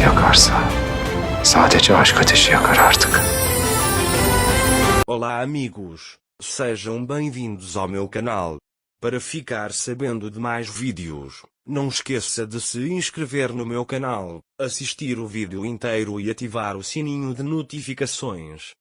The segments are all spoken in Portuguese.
ateşi yakarsa sadece aşk ateşi yakar artık. Olá amigos, sejam bem-vindos ao meu canal. Para ficar sabendo de mais vídeos, não esqueça de se inscrever no meu canal, assistir o vídeo inteiro e ativar o sininho de notificações.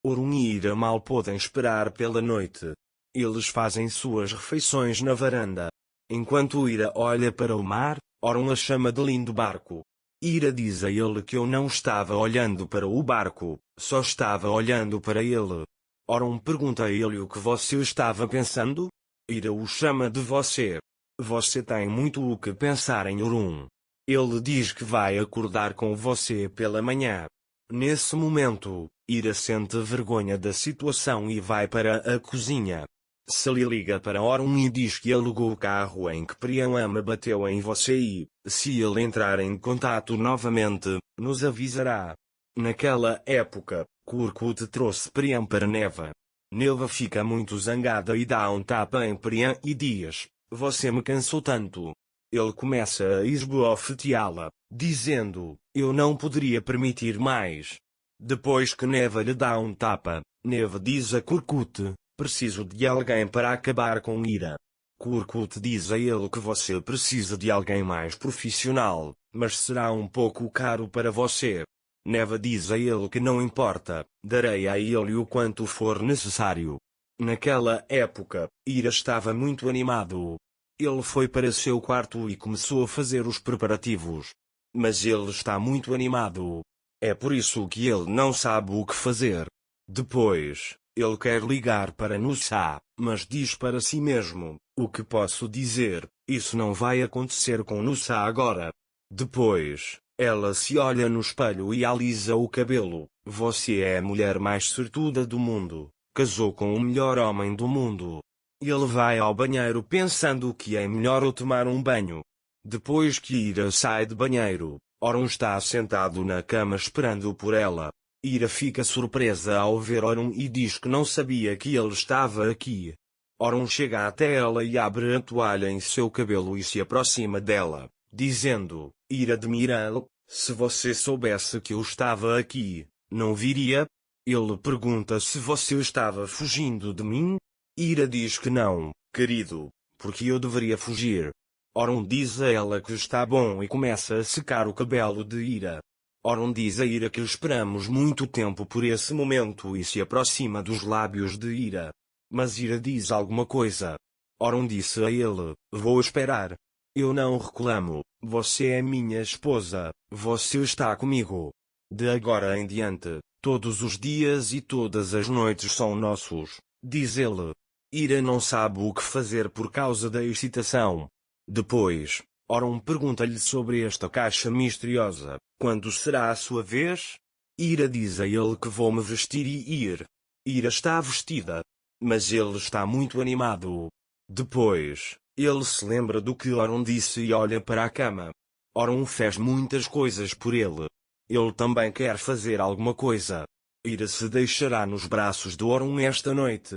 Orun e Ira mal podem esperar pela noite. Eles fazem suas refeições na varanda. Enquanto Ira olha para o mar, Orun a chama de lindo barco. Ira diz a ele que eu não estava olhando para o barco, só estava olhando para ele. Orun pergunta a ele o que você estava pensando? Ira o chama de você. Você tem muito o que pensar em Orun. Ele diz que vai acordar com você pela manhã. Nesse momento, Ira sente vergonha da situação e vai para a cozinha. Sally liga para Orun e diz que alugou o carro em que Priam ama bateu em você e, se ele entrar em contato novamente, nos avisará. Naquela época, Kurkut trouxe Priam para Neva. Neva fica muito zangada e dá um tapa em Priam e diz, você me cansou tanto. Ele começa a esbofeteá-la, dizendo, eu não poderia permitir mais. Depois que Neva lhe dá um tapa, Neva diz a Kurkut, preciso de alguém para acabar com Ira. Kurkut diz a ele que você precisa de alguém mais profissional, mas será um pouco caro para você. Neva diz a ele que não importa, darei a ele o quanto for necessário. Naquela época, Ira estava muito animado. Ele foi para seu quarto e começou a fazer os preparativos. Mas ele está muito animado. É por isso que ele não sabe o que fazer. Depois, ele quer ligar para Nusa, mas diz para si mesmo, o que posso dizer, isso não vai acontecer com Nusa agora. Depois, ela se olha no espelho e alisa o cabelo, você é a mulher mais sortuda do mundo, casou com o melhor homem do mundo. Ele vai ao banheiro pensando que é melhor tomar um banho. Depois que Ira sai de banheiro, Orun está sentado na cama esperando por ela. Ira fica surpresa ao ver Orun e diz que não sabia que ele estava aqui. Orun chega até ela e abre a toalha em seu cabelo e se aproxima dela, dizendo, Ira admira-o, se você soubesse que eu estava aqui, não viria? Ele pergunta se você estava fugindo de mim? Ira diz que não, querido, porque eu deveria fugir. Orun diz a ela que está bom e começa a secar o cabelo de Ira. Orun diz a Ira que esperamos muito tempo por esse momento e se aproxima dos lábios de Ira. Mas Ira diz alguma coisa. Orun disse a ele, vou esperar. Eu não reclamo, você é minha esposa, você está comigo. De agora em diante, todos os dias e todas as noites são nossos, diz ele. Ira não sabe o que fazer por causa da excitação. Depois, Orun pergunta-lhe sobre esta caixa misteriosa, quando será a sua vez? Ira diz a ele que vou me vestir e ir. Ira está vestida. Mas ele está muito animado. Depois, ele se lembra do que Orun disse e olha para a cama. Orun fez muitas coisas por ele. Ele também quer fazer alguma coisa. Ira se deixará nos braços de Orun esta noite.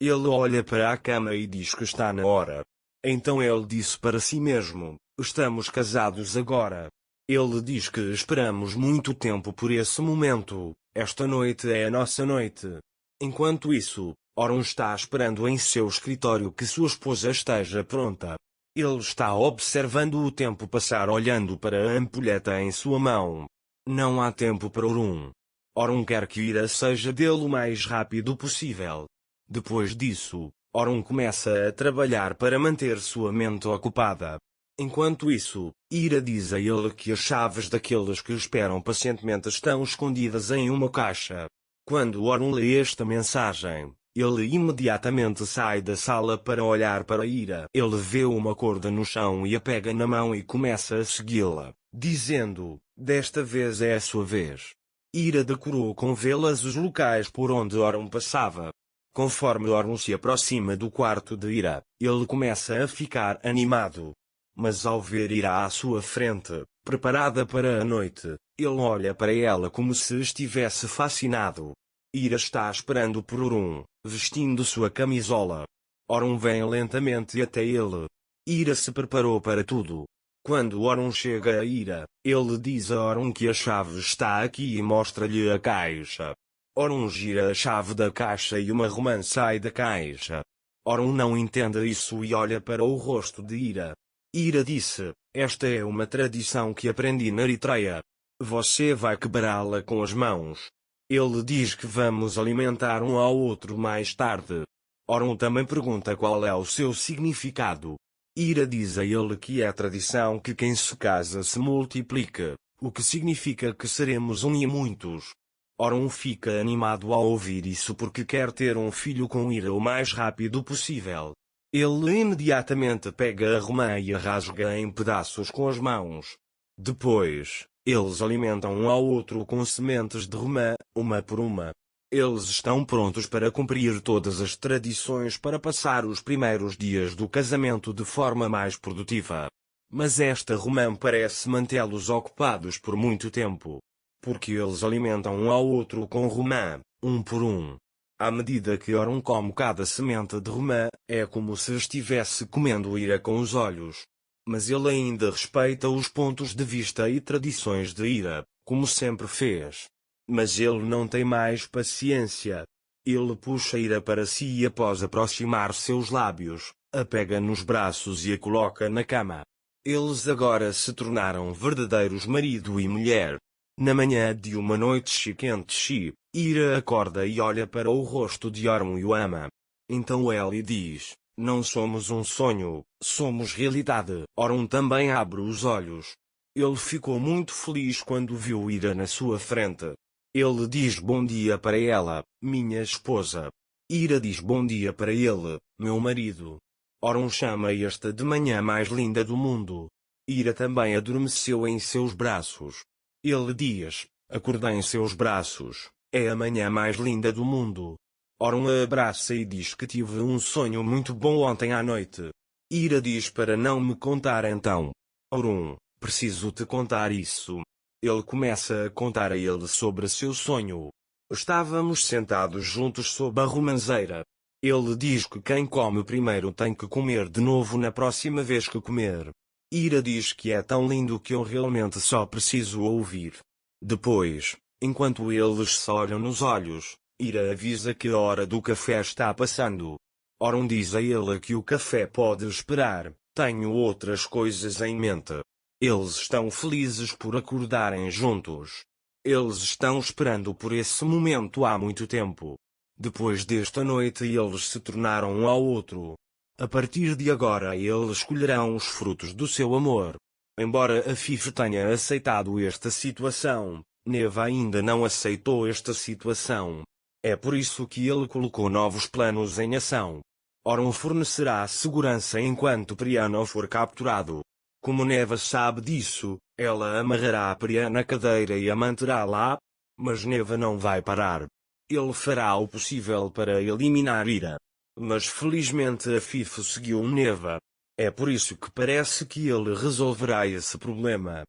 Ele olha para a cama e diz que está na hora. Então ele disse para si mesmo, estamos casados agora. Ele diz que esperamos muito tempo por esse momento, esta noite é a nossa noite. Enquanto isso, Orun está esperando em seu escritório que sua esposa esteja pronta. Ele está observando o tempo passar olhando para a ampulheta em sua mão. Não há tempo para Orun. Orun quer que Ira seja dele o mais rápido possível. Depois disso, Orun começa a trabalhar para manter sua mente ocupada. Enquanto isso, Ira diz a ele que as chaves daqueles que esperam pacientemente estão escondidas em uma caixa. Quando Orun lê esta mensagem, ele imediatamente sai da sala para olhar para Ira. Ele vê uma corda no chão e a pega na mão e começa a segui-la, dizendo, desta vez é a sua vez. Ira decorou com velas os locais por onde Orun passava. Conforme Orun se aproxima do quarto de Ira, ele começa a ficar animado. Mas ao ver Ira à sua frente, preparada para a noite, ele olha para ela como se estivesse fascinado. Ira está esperando por Orun, vestindo sua camisola. Orun vem lentamente até ele. Ira se preparou para tudo. Quando Orun chega a Ira, ele diz a Orun que a chave está aqui e mostra-lhe a caixa. Orun gira a chave da caixa e uma romã sai da caixa. Orun não entende isso e olha para o rosto de Ira. Ira disse: esta é uma tradição que aprendi na Eritreia. Você vai quebrá-la com as mãos. Ele diz que vamos alimentar um ao outro mais tarde. Orun também pergunta qual é o seu significado. Ira diz a ele que é tradição que quem se casa se multiplica, o que significa que seremos um e muitos. Orun fica animado ao ouvir isso porque quer ter um filho com Ira o mais rápido possível. Ele imediatamente pega a romã e a rasga em pedaços com as mãos. Depois, eles alimentam um ao outro com sementes de romã, uma por uma. Eles estão prontos para cumprir todas as tradições para passar os primeiros dias do casamento de forma mais produtiva. Mas esta romã parece mantê-los ocupados por muito tempo. Porque eles alimentam um ao outro com romã, um por um. À medida que Orun come cada semente de romã, é como se estivesse comendo Ira com os olhos. Mas ele ainda respeita os pontos de vista e tradições de Ira, como sempre fez. Mas ele não tem mais paciência. Ele puxa Ira para si e após aproximar seus lábios, a pega nos braços e a coloca na cama. Eles agora se tornaram verdadeiros marido e mulher. Na manhã de uma noite quente, Ira acorda e olha para o rosto de Orun e o ama. Então ele diz: não somos um sonho, somos realidade. Orun também abre os olhos. Ele ficou muito feliz quando viu Ira na sua frente. Ele diz bom dia para ela, minha esposa. Ira diz bom dia para ele, meu marido. Orun chama esta de manhã mais linda do mundo. Ira também adormeceu em seus braços. Ele diz: acordei em seus braços, é a manhã mais linda do mundo. Orun a abraça e diz que tive um sonho muito bom ontem à noite. Ira diz para não me contar então. Orun, preciso te contar isso. Ele começa a contar a ele sobre seu sonho. Estávamos sentados juntos sob a romanceira. Ele diz que quem come primeiro tem que comer de novo na próxima vez que comer. Ira diz que é tão lindo que eu realmente só preciso ouvir. Depois, enquanto eles se olham nos olhos, Ira avisa que a hora do café está passando. Orun diz a ele que o café pode esperar, tenho outras coisas em mente. Eles estão felizes por acordarem juntos. Eles estão esperando por esse momento há muito tempo. Depois desta noite eles se tornaram um ao outro. A partir de agora eles colherão os frutos do seu amor. Embora Afif tenha aceitado esta situação, Neva ainda não aceitou esta situação. É por isso que ele colocou novos planos em ação. Orun fornecerá segurança enquanto Priya for capturado. Como Neva sabe disso, ela amarrará Priya na cadeira e a manterá lá. Mas Neva não vai parar. Ele fará o possível para eliminar Ira. Mas felizmente Afif seguiu Neva. É por isso que parece que ele resolverá esse problema.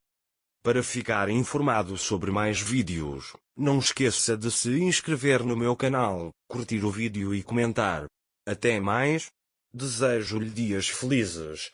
Para ficar informado sobre mais vídeos, não esqueça de se inscrever no meu canal, curtir o vídeo e comentar. Até mais. Desejo-lhe dias felizes.